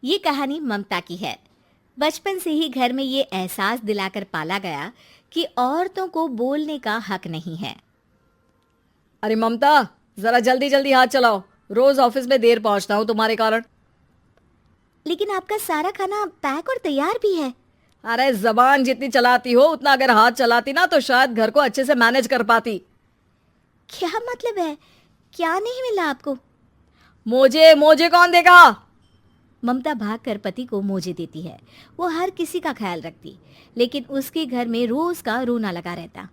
ये कहानी ममता की है। बचपन से ही घर में ये एहसास दिलाकर पाला गया कि औरतों को बोलने का हक नहीं है। अरे ममता, जरा जल्दी जल्दी हाथ चलाओ। रोज ऑफिस में देर पहुंचता हूँ तुम्हारे कारण। लेकिन आपका सारा खाना पैक और तैयार भी है। अरे जबान जितनी चलाती हो उतना अगर हाथ चलाती ना तो शायद घर को अच्छे से मैनेज कर पाती। क्या मतलब है? क्या नहीं मिला आपको? मोजे मोजे कौन देगा? ममता भागकर पति को मोजे देती है। वो हर किसी का ख्याल रखती, लेकिन उसके घर में रोज का रोना लगा रहता।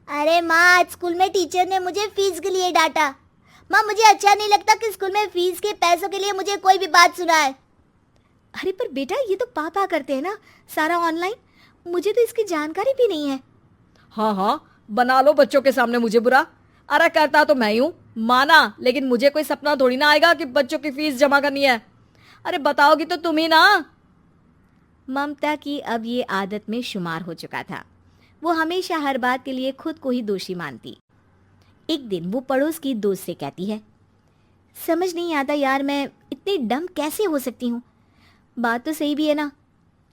अरे माँ, आज स्कूल में टीचर ने मुझे फीस के लिए डांटा। माँ, मुझे अच्छा नहीं लगता कि स्कूल में फीस के पैसों के लिए मुझे कोई भी बात सुनाए। अरे पर बेटा, ये तो पापा करते हैं ना, सारा ऑनलाइन। मुझे तो इसकी जानकारी भी नहीं है। हाँ हाँ, बना लो बच्चों के सामने मुझे बुरा। अरे करता तो मैं ही हूँ, माना, लेकिन मुझे कोई सपना थोड़ी ना आएगा कि बच्चों की फीस जमा करनी है। अरे बताओगी तो तुम ही ना। ममता की अब ये आदत में शुमार हो चुका था। वो हमेशा हर बात के लिए खुद को ही दोषी मानती। एक दिन वो पड़ोस की दोस्त से कहती है, समझ नहीं आता यार, मैं इतनी डम कैसे हो सकती हूँ। बात तो सही भी है ना।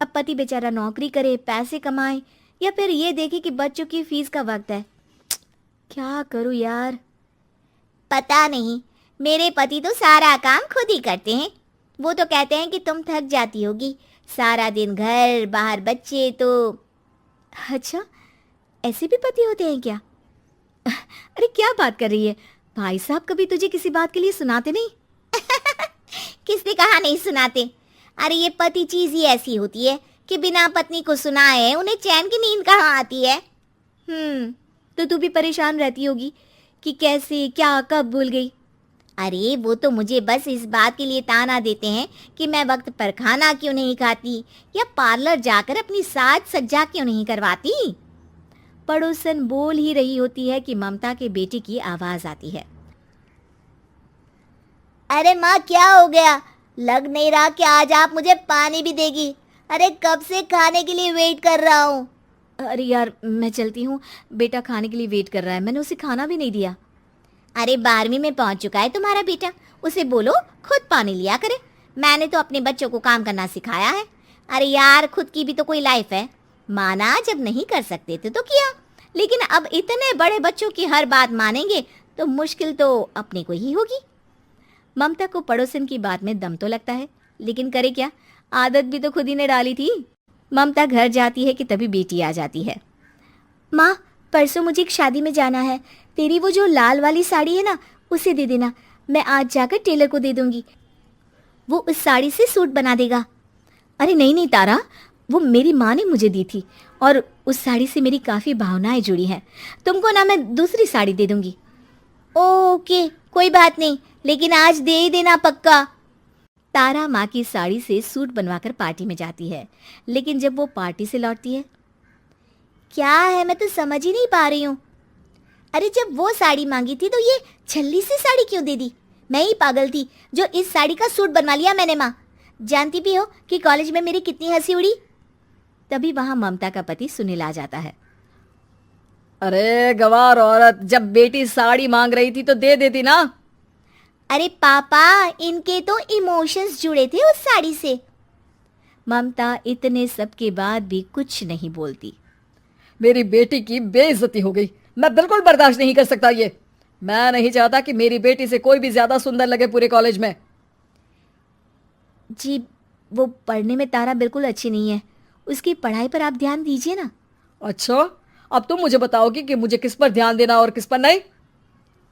अब पति बेचारा नौकरी करे, पैसे कमाए, या फिर ये देखे कि बच्चों की फीस का वक्त है। क्या करूँ यार। पता नहीं, मेरे पति तो सारा काम खुद ही करते हैं। वो तो कहते हैं कि तुम थक जाती होगी, सारा दिन घर बाहर बच्चे। तो अच्छा, ऐसे भी पति होते हैं क्या? अरे क्या बात कर रही है? भाई साहब कभी तुझे किसी बात के लिए सुनाते नहीं? किसने कहा नहीं सुनाते? अरे ये पति चीज ही ऐसी होती है कि बिना पत्नी को सुनाए उन्हें चैन की नींद कहाँ आती है। तो तू भी परेशान रहती होगी कि कैसे, क्या, कब भूल गई। अरे वो तो मुझे बस इस बात के लिए ताना देते हैं कि मैं वक्त पर खाना क्यों नहीं खाती या पार्लर जाकर अपनी साज सज्जा क्यों नहीं करवाती। पड़ोसन बोल ही रही होती है कि ममता के बेटे की आवाज आती है। अरे माँ, क्या हो गया? लग नहीं रहा कि आज आप मुझे पानी भी देगी। अरे कब से खाने के लिए वेट कर रहा हूँ। अरे यार, मैं चलती हूँ। बेटा खाने के लिए वेट कर रहा है, मैंने उसे खाना भी नहीं दिया। अरे 12वीं में पहुंच चुका है तुम्हारा बेटा, उसे बोलो खुद पानी लिया करे। मैंने तो अपने बच्चों को काम करना सिखाया है। अरे यार, खुद की भी तो कोई लाइफ है। माना जब नहीं कर सकते थे तो किया, लेकिन अब इतने बड़े बच्चों की हर बात मानेंगे तो मुश्किल तो अपने को ही होगी। ममता को पड़ोसन की बात में दम तो लगता है, लेकिन करे क्या, आदत भी तो खुद ही ने डाली थी। ममता घर जाती है कि तभी बेटी आ जाती है। माँ, परसों मुझे एक शादी में जाना है। तेरी वो जो लाल वाली साड़ी है ना, उसे दे देना। मैं आज जाकर टेलर को दे दूंगी, वो उस साड़ी से सूट बना देगा। अरे नहीं नहीं तारा, वो मेरी माँ ने मुझे दी थी और उस साड़ी से मेरी काफ़ी भावनाएं जुड़ी हैं। तुमको ना मैं दूसरी साड़ी दे दूंगी। ओके, कोई बात नहीं, लेकिन आज दे ही देना पक्का। तारा माँ की साड़ी से सूट बनवाकर पार्टी में जाती है, लेकिन जब वो पार्टी से लौटती है, क्या है, मैं तो समझ ही नहीं पा रही हूँ। अरे जब वो साड़ी मांगी थी तो ये छल्ली सी साड़ी क्यों दे दी? मैं ही पागल थी जो इस साड़ी का सूट बनवा लिया मैंने। माँ, जानती भी हो कि कॉलेज में मेरी कितनी हंसी उड़ी। तभी वहां ममता का पति सुनील आ जाता है। अरे गवार औरत, जब बेटी साड़ी मांग रही थी तो दे देती ना। अरे पापा, इनके तो इमोशंस जुड़े थे उस साड़ी से। ममता इतने सब के बाद भी कुछ नहीं बोलती। मेरी बेटी की बेइज्जती हो गई। मैं बिल्कुल बर्दाश्त नहीं कर सकता ये। मैं नहीं चाहता कि मेरी बेटी से कोई भी ज्यादा सुंदर लगे पूरे कॉलेज में। जी, वो पढ़ने में तारा बिल्कुल अच्छी नहीं है, उसकी पढ़ाई पर आप ध्यान दीजिए ना। अच्छा, अब तुम मुझे बताओगी कि मुझे किस पर ध्यान देना और किस पर नहीं।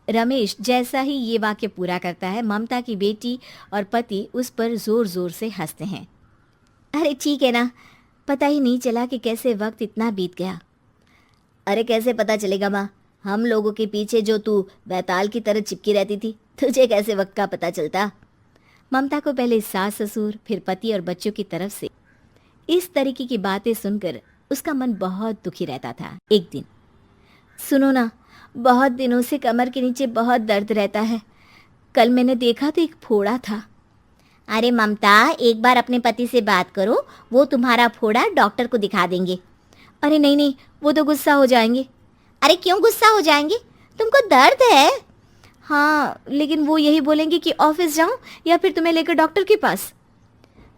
रमेश जैसा ही ये वाक्य पूरा करता है, ममता की बेटी और पति उस पर जोर जोर से हंसते हैं। अरे ठीक है ना, पता ही नहीं चला कि कैसे वक्त इतना बीत गया। अरे कैसे पता चलेगा माँ, हम लोगों के पीछे जो तू बैताल की तरह चिपकी रहती थी, तुझे कैसे वक्त का पता चलता? ममता को पहले सास ससुर, फिर पति और बच्चों की तरफ से इस तरीके की बातें सुनकर उसका मन बहुत दुखी रहता था। एक दिन, सुनो ना, बहुत दिनों से कमर के नीचे बहुत दर्द रहता है। कल मैंने देखा तो एक फोड़ा था। अरे ममता, एक बार अपने पति से बात करो, वो तुम्हारा फोड़ा डॉक्टर को दिखा देंगे। अरे नहीं नहीं, वो तो गुस्सा हो जाएंगे। अरे क्यों गुस्सा हो जाएंगे? तुमको दर्द है। हाँ, लेकिन वो यही बोलेंगे कि ऑफिस जाऊं या फिर तुम्हें लेकर डॉक्टर के पास।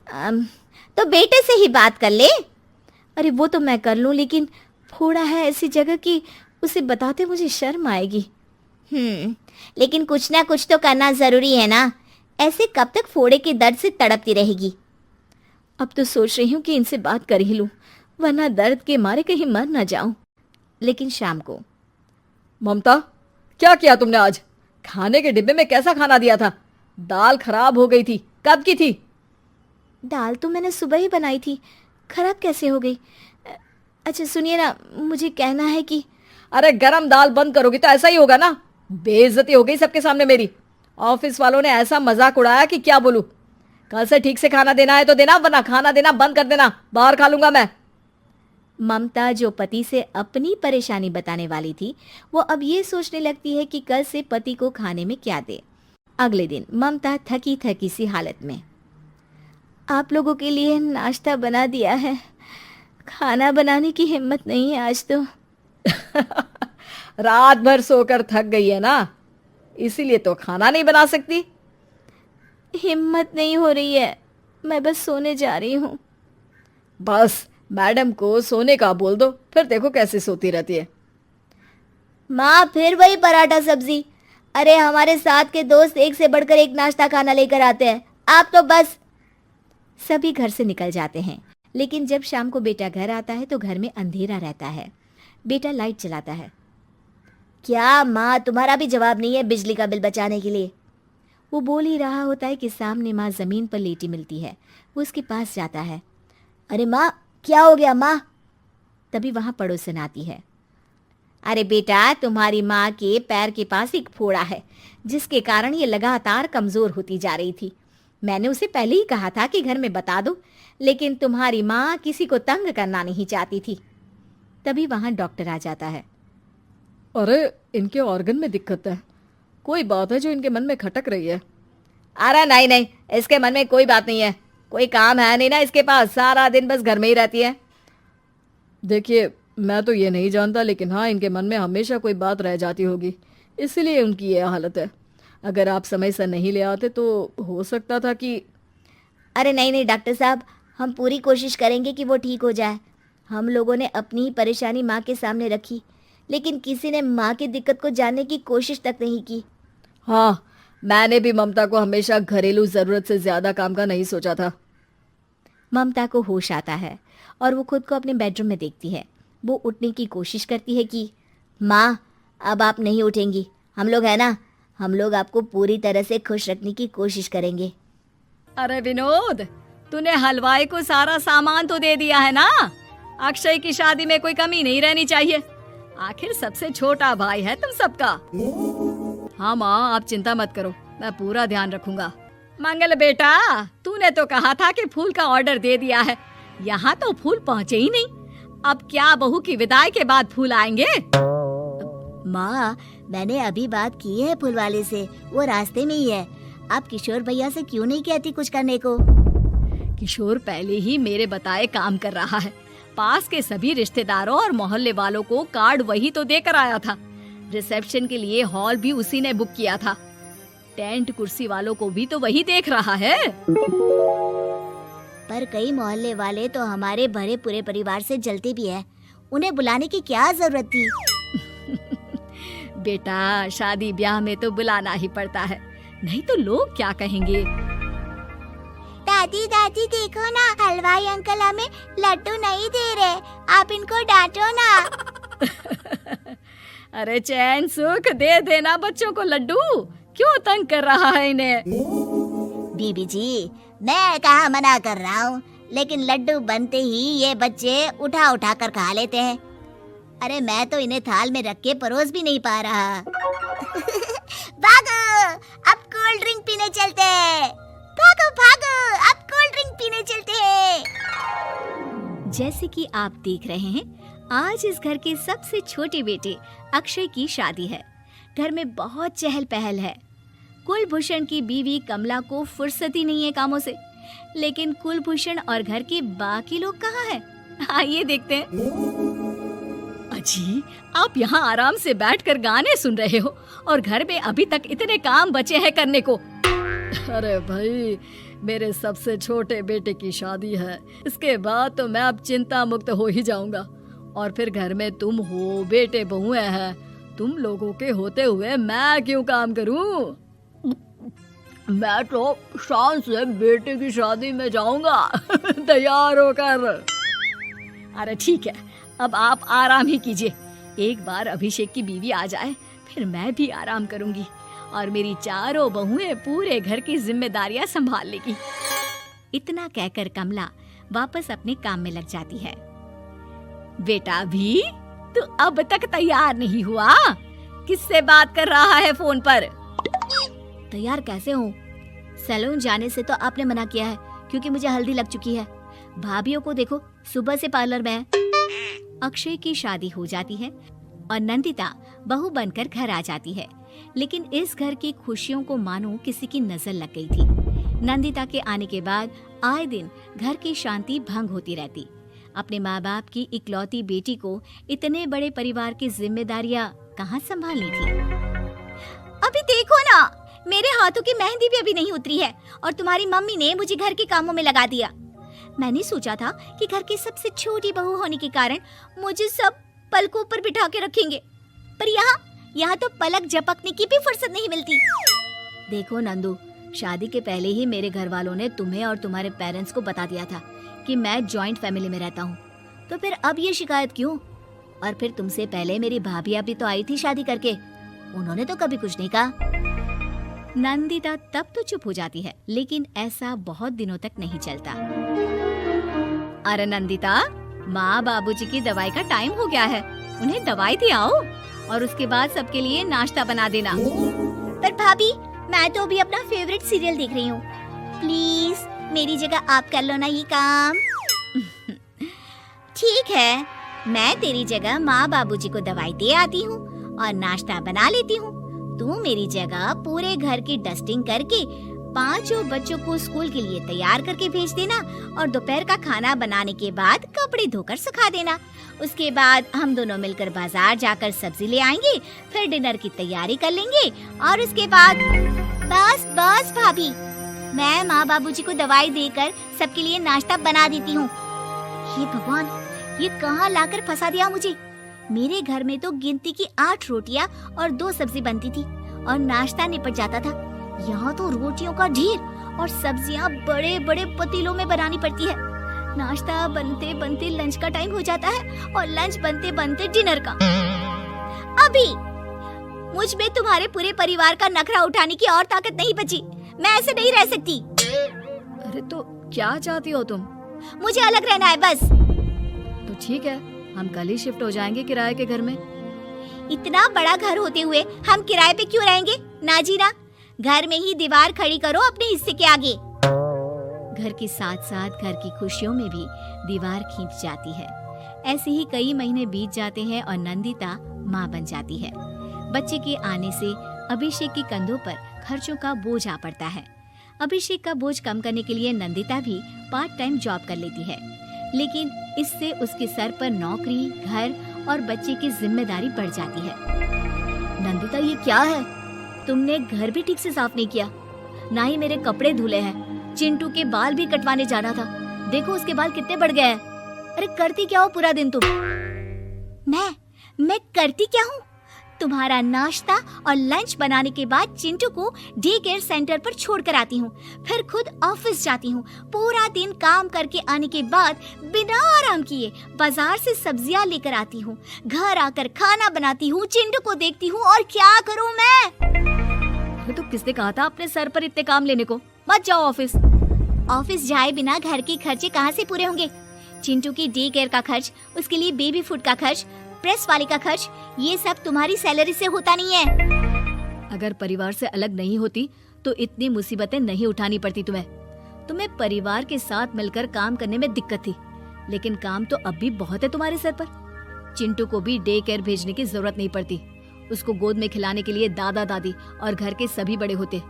तो बेटे से ही बात कर ले। अरे वो तो मैं कर लूं, लेकिन फोड़ा है ऐसी जगह कि उसे बताते मुझे शर्म आएगी। लेकिन कुछ ना कुछ तो करना जरूरी है ना, ऐसे कब तक फोड़े के दर्द से तड़पती रहेगी। अब तो सोच रही हूँ कि इनसे बात कर ही लूं, वरना दर्द के मारे कहीं मर ना जाऊं। लेकिन शाम को, ममता क्या किया तुमने आज? खाने के डिब्बे में कैसा खाना दिया था? दाल खराब हो गई थी। कब की थी? दाल तो मैंने सुबह ही बनाई थी, खराब कैसे हो गई? अच्छा सुनिए ना, मुझे कहना है कि अरे गरम दाल बंद करोगी तो ऐसा ही होगा ना। बेइज्जती हो गई सबके सामने मेरी। ऑफिस वालों ने ऐसा मजाक उड़ाया कि क्या बोलूं। कल से ठीक से खाना देना है तो देना, वरना खाना देना बंद कर देना। बाहर खा लूंगा मैं। ममता जो पति से अपनी परेशानी बताने वाली थी, वो अब ये सोचने लगती है कि कल से पति को खाने में क्या दे। अगले दिन ममता थकी थकी सी हालत में, आप लोगों के लिए नाश्ता बना दिया है, खाना बनाने की हिम्मत नहीं है आज तो। रात भर सोकर थक गई है ना, इसीलिए तो खाना नहीं बना सकती। हिम्मत नहीं हो रही है, मैं बस सोने जा रही हूँ। बस मैडम को सोने का बोल दो, फिर देखो कैसे सोती रहती है। माँ फिर वही पराठा सब्जी। अरे हमारे साथ के दोस्त एक से बढ़कर एक नाश्ता खाना लेकर आते हैं, आप तो बस। सभी घर से निकल जाते हैं, लेकिन जब शाम को बेटा घर आता है तो घर में अंधेरा रहता है। बेटा लाइट जलाता है। क्या माँ, तुम्हारा भी जवाब नहीं है बिजली का बिल बचाने के लिए? वो बोल ही रहा होता है कि सामने माँ जमीन पर लेटी मिलती है। वो उसके पास जाता है। अरे माँ, क्या हो गया माँ? तभी वहां पड़ोसन आती है। अरे बेटा, तुम्हारी माँ के पैर के पास एक फोड़ा है, जिसके कारण ये लगातार कमजोर होती जा रही थी। मैंने उसे पहले ही कहा था कि घर में बता दो, लेकिन तुम्हारी माँ किसी को तंग करना नहीं चाहती थी। तभी वहां डॉक्टर आ जाता है। अरे इनके ऑर्गन में दिक्कत है, कोई बात है जो इनके मन में खटक रही है। अरे नहीं नहीं, इसके मन में कोई बात नहीं है, कोई काम है नहीं ना इसके पास, सारा दिन बस घर में ही रहती है। देखिए मैं तो ये नहीं जानता, लेकिन हाँ इनके मन में हमेशा कोई बात रह जाती होगी, इसीलिए उनकी ये हालत है। अगर आप समय से नहीं ले आते तो हो सकता था कि। अरे नहीं नहीं डॉक्टर साहब, हम पूरी कोशिश करेंगे कि वो ठीक हो जाए। हम लोगों ने अपनी ही परेशानी माँ के सामने रखी, लेकिन किसी ने माँ की दिक्कत को जानने की कोशिश तक नहीं की। हाँ, मैंने भी ममता को हमेशा घरेलू ज़रूरत से ज़्यादा काम का नहीं सोचा था। ममता को होश आता है और वो खुद को अपने बेडरूम में देखती है। वो उठने की कोशिश करती है कि माँ, अब आप नहीं उठेंगी, हम लोग है ना, हम लोग आपको पूरी तरह से खुश रखने की कोशिश करेंगे। अरे विनोद, तूने हलवाई को सारा सामान तो दे दिया है ना। अक्षय की शादी में कोई कमी नहीं रहनी चाहिए, आखिर सबसे छोटा भाई है तुम सबका। हाँ माँ, आप चिंता मत करो, मैं पूरा ध्यान रखूंगा। मंगल बेटा, तूने तो कहा था कि फूल का ऑर्डर दे दिया है, यहाँ तो फूल पहुँचे ही नहीं। अब क्या बहू की विदाई के बाद फूल आएंगे? माँ, मैंने अभी बात की है फूल वाले से, वो रास्ते में ही है। आप किशोर भैया से क्यों नहीं कहती कुछ करने को? किशोर पहले ही मेरे बताए काम कर रहा है। पास के सभी रिश्तेदारों और मोहल्ले वालों को कार्ड वही तो देकर आया था। रिसेप्शन के लिए हॉल भी उसी ने बुक किया था। टेंट कुर्सी वालों को भी तो वही देख रहा है। पर कई मोहल्ले वाले तो हमारे भरे पूरे परिवार से जलते भी है, उन्हें बुलाने की क्या जरूरत थी? बेटा, शादी ब्याह में तो बुलाना ही पड़ता है, नहीं तो लोग क्या कहेंगे। दादी दादी देखो ना, हलवाई अंकल हमें लड्डू नहीं दे रहे, आप इनको डांटो ना। अरे चैन सुख दे देना बच्चों को लड्डू, क्यों तंग कर रहा है इन्हें? बीबी जी, मैं कहाँ मना कर रहा हूँ, लेकिन लड्डू बनते ही ये बच्चे उठा उठा कर खा लेते हैं। अरे मैं तो इन्हें थाल में रख के परोस भी नहीं पा रहा। भागो, अब कोल्ड ड्रिंक पीने चलते हैं। भागो भागो, अब कोल्ड ड्रिंक पीने चलते हैं। जैसे कि आप देख रहे हैं, आज इस घर के सबसे छोटे बेटे अक्षय की शादी है। घर में बहुत चहल पहल है। कुलभूषण की बीवी कमला को फुर्सत ही नहीं है कामों से, लेकिन कुलभूषण और घर के बाकी लोग कहाँ हैं? आइए देखते हैं। अजी, आप यहाँ आराम से बैठकर गाने सुन रहे हो और घर में अभी तक इतने काम बचे हैं करने को। अरे भाई, मेरे सबसे छोटे बेटे की शादी है, इसके बाद तो मैं अब चिंता मुक्त हो ही जाऊंगा। और फिर घर में तुम हो, बेटे बहुएं हैं, तुम लोगों के होते हुए मैं क्यों काम करूं? मैं तो शान से बेटे की शादी में जाऊंगा तैयार होकर। अरे ठीक है, अब आप आराम ही कीजिए। एक बार अभिषेक की बीवी आ जाए, फिर मैं भी आराम करूंगी और मेरी चारों बहुएं पूरे घर की जिम्मेदारियां संभाल लेगी। इतना कहकर कमला वापस अपने काम में लग जाती है। बेटा भी, तू अब तक तैयार नहीं हुआ? किससे बात कर रहा है फोन पर? तैयार कैसे हूँ? सैलून जाने से तो आपने मना किया है क्योंकि मुझे हल्दी लग चुकी है। भाभीियों को देखो, सुबह से पार्लर में है। अक्षय की शादी हो जाती है और नंदिता बहू बनकर घर आ जाती है, लेकिन इस घर की खुशियों को मानो किसी की नजर लग गई थी। नंदिता के आने के बाद आए दिन घर की शांति भंग होती रहती। अपने माँ बाप की इकलौती बेटी को इतने बड़े परिवार की जिम्मेदारियां कहाँ संभालनी थी। अभी देखो ना, मेरे हाथों की मेहंदी भी अभी नहीं उतरी है और तुम्हारी मम्मी ने मुझे घर के कामों में लगा दिया। मैंने सोचा था कि घर की सबसे छोटी बहू होने के कारण मुझे सब पलकों पर बिठा के रखेंगे, पर यहाँ तो पलक झपकने की भी फुर्सत नहीं मिलती। देखो नंदू, शादी के पहले ही मेरे घर वालों ने तुम्हें और तुम्हारे पेरेंट्स को बता दिया था कि मैं जॉइंट फैमिली में रहता हूँ, तो फिर अब ये शिकायत क्यों? और फिर तुमसे पहले मेरी भाभी भी तो आई थी शादी करके, उन्होंने तो कभी कुछ नहीं कहा। नंदिता तब तो चुप हो जाती है, लेकिन ऐसा बहुत दिनों तक नहीं चलता। अरे नंदिता, माँ बाबूजी की दवाई का टाइम हो गया है, उन्हें दवाई दे आओ और उसके बाद सबके लिए नाश्ता बना देना। पर भाभी, मैं तो अभी अपना फेवरेट सीरियल देख रही हूँ, प्लीज मेरी जगह आप कर लो ना ये काम। ठीक है, मैं तेरी जगह माँ बाबूजी को दवाई दे आती हूँ और नाश्ता बना लेती हूँ। तू मेरी जगह पूरे घर की डस्टिंग करके 5 बच्चों को स्कूल के लिए तैयार करके भेज देना और दोपहर का खाना बनाने के बाद कपड़े धोकर सुखा देना। उसके बाद हम दोनों मिलकर बाजार जाकर सब्जी ले आएंगे, फिर डिनर की तैयारी कर लेंगे और उसके बाद बस भाभी, मैं माँ बाबूजी को दवाई देकर सबके लिए नाश्ता बना देती हूँ। हे भगवान, ये कहाँ लाकर फंसा दिया मुझे। मेरे घर में तो गिनती की 8 रोटियां और 2 सब्जी बनती थी और नाश्ता निपट जाता था। यहाँ तो रोटियों का ढेर और सब्जियां बड़े बड़े पतीलों में बनानी पड़ती है। नाश्ता बनते बनते लंच का टाइम हो जाता है और लंच बनते बनते डिनर का। अभी मुझ में तुम्हारे पूरे परिवार का नखरा उठाने की और ताकत नहीं बची। मैं ऐसे नहीं रह सकती। अरे तो क्या चाहती हो तुम? मुझे अलग रहना है बस। तो ठीक है, हम कल ही शिफ्ट हो जाएंगे किराए के घर में। इतना बड़ा घर होते हुए हम किराए पे क्यों रहेंगे? ना जी ना, घर में ही दीवार खड़ी करो अपने हिस्से के आगे। घर के साथ साथ घर की खुशियों में भी दीवार खींच जाती है। ऐसे ही कई महीने बीत जाते हैं और नंदिता माँ बन जाती है। बच्चे के आने से अभिषेक के कंधों पर खर्चों का बोझ आ पड़ता है। अभिषेक का बोझ कम करने के लिए नंदिता भी पार्ट टाइम जॉब कर लेती है, लेकिन इससे उसके सर पर नौकरी, घर और बच्चे की जिम्मेदारी बढ़ जाती है। नंदिता, ये क्या है? तुमने घर भी ठीक से साफ नहीं किया, ना ही मेरे कपड़े धुले हैं। चिंटू के बाल भी कटवाने जाना था, देखो उसके बाल कितने बढ़ गए हैं। अरे करती क्या हो पूरा दिन तुम? मैं करती क्या हूँ? तुम्हारा नाश्ता और लंच बनाने के बाद चिंटू को डे केयर सेंटर पर छोड़ कर आती हूँ, फिर खुद ऑफिस जाती हूँ। पूरा दिन काम करके आने के बाद बिना आराम किए बाजार से सब्जियाँ लेकर आती हूँ, घर आकर खाना बनाती हूँ, चिंटू को देखती हूँ और क्या करूँ मैं? तो किसने कहा था अपने सर पर इतने काम लेने को? मत जाओ ऑफिस। ऑफिस जाए बिना घर के खर्चे कहाँ से पूरे होंगे? चिंटू की डे केयर का खर्च, उसके लिए बेबी फूड का खर्च, प्रेस वाले का खर्च, ये सब तुम्हारी सैलरी से होता नहीं है। अगर परिवार से अलग नहीं होती तो इतनी मुसीबतें नहीं उठानी पड़ती तुम्हें परिवार के साथ मिलकर काम करने में दिक्कत थी, लेकिन काम तो अब भी बहुत है तुम्हारे सर पर। चिंटू को भी डे केयर भेजने की जरूरत नहीं पड़ती, उसको गोद में खिलाने के लिए दादा दादी और घर के सभी बड़े होते,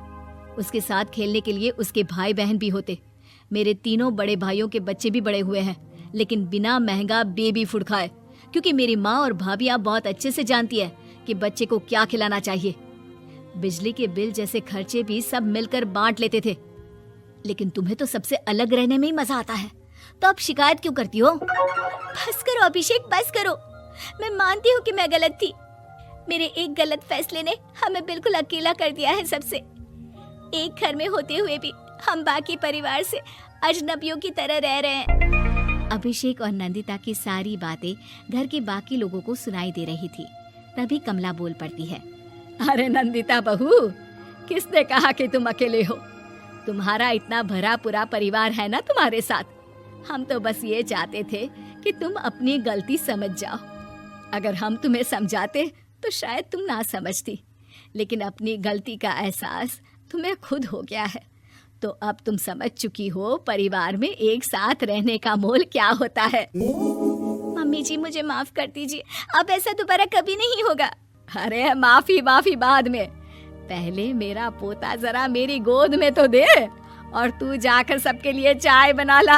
उसके साथ खेलने के लिए उसके भाई बहन भी होते। मेरे तीनों बड़े भाइयों के बच्चे भी बड़े हुए हैं, लेकिन बिना महंगा बेबी फूड खाए, क्योंकि मेरी माँ और भाभी आप बहुत अच्छे से जानती है कि बच्चे को क्या खिलाना चाहिए। बिजली के बिल जैसे खर्चे भी सब मिलकर बांट लेते थे। लेकिन तुम्हें तो सबसे अलग रहने में ही मजा आता है, तो अब शिकायत क्यों करती हो? बस करो अभिषेक, बस करो। मैं मानती हूँ कि मैं गलत थी। मेरे एक गलत फैसले ने हमें बिल्कुल अकेला कर दिया है सबसे। एक घर में होते हुए भी हम बाकी परिवार से अजनबियों की तरह रह रहे हैं। अभिषेक और नंदिता की सारी बातें घर के बाकी लोगों को सुनाई दे रही थी। तभी कमला बोल पड़ती है, अरे नंदिता बहू, किसने कहा कि तुम अकेले हो? तुम्हारा इतना भरा पूरा परिवार है ना तुम्हारे साथ। हम तो बस ये चाहते थे कि तुम अपनी गलती समझ जाओ। अगर हम तुम्हें समझाते तो शायद तुम ना समझती, लेकिन अपनी गलती का एहसास तुम्हें खुद हो गया है। तो अब तुम समझ चुकी हो परिवार में एक साथ रहने का मोल क्या होता है। मम्मी जी मुझे माफ कर दीजिए, अब ऐसा दोबारा कभी नहीं होगा। अरे माफी बाद में, पहले मेरा पोता जरा मेरी गोद में तो दे, और तू जाकर सबके लिए चाय बना ला।